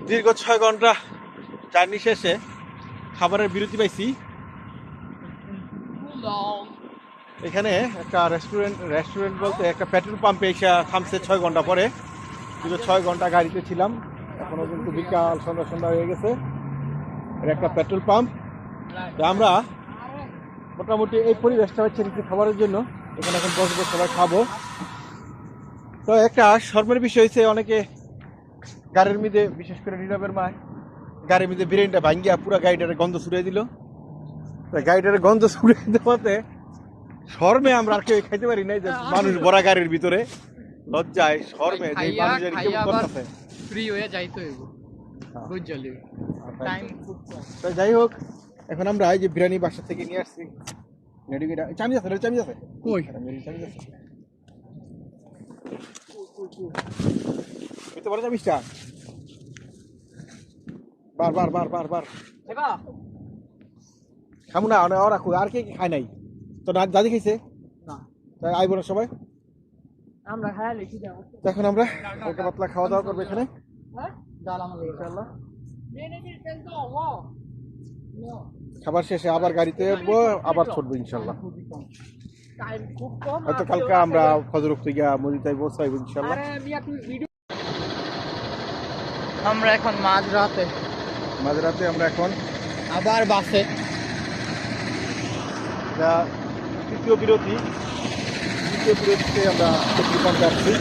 দীর্ঘ 6 ঘন্টা জার্নি শেষে খাবারের বিরতি পাইছি। এখানে একটা রেস্টুরেন্ট বলতে একটা পেট্রোল পাম্পে এসে থামছে 6 ঘন্টা পরে। দীর্ঘ 6 ঘন্টা গাড়িতে ছিলাম, এখনো কিন্তু বিকাল সন্ধ্যা হয়ে গেছে। এর একটা পেট্রোল পাম্প। আমরা মোটামুটি এই পরিবেশটা হচ্ছে খাবারের জন্য। এখানে এখন বসবো, সবাই খাবো। তো একটা শর্মের বিষয় হয়েছে, অনেকে গাড়ির মধ্যে, বিশেষ করে নীরবের মা গাড়ির মধ্যে বিরিয়ানিটা ভাঙ্গিয়া পুরো গাড়িটারে গন্ধ ছুড়ে দিল। গাড়িটারে গন্ধ ছুড়ে দেওয়াতে শর্মে আমরা আর কেউ খাইতে পারি নাই, যে মানুষ ভরা গাড়ির ভিতরে লজ্জায় শর্মে যে মানুষের কেমন করতেছে। ফ্রি হয়ে যাইতো বুঝলি টাইম খুব কম। তো যাই হোক, এখন আমরা এই যে বিরিয়ানি বাসা থেকে নিয়ে আসছি। চাবি আছে, চাবি আছে কই? চাবি আছে, বুঝতে পারো চাবিটা? বার খামু না ওরা আর কে খায় নাই? তো দাদি খাইছে না, তাই আইব না সবাই। আমরা খায়া লিখি দাও। এখন আমরা হালকা পাতলা খাওয়া দাওয়া করবো এখানে। হ্যাঁ ডাল আমাদের ইনশাআল্লাহ নো খাবার শেষে আবার গাড়িতে উঠবো, আবার ছুটবো ইনশাআল্লাহ। টাইম খুব কম। হয়তো কালকে আমরা ফজর উঠতে গিয়া মদিনায় পৌঁছাইবো ইনশাআল্লাহ। আরে মিয়া তুই ভিডিও। আমরা এখন মাঝরাতে আমরা এখন আবার বাসে। যা তৃতীয় বিরতিতে আমরা পেট্রোল পাম্পে আসছি।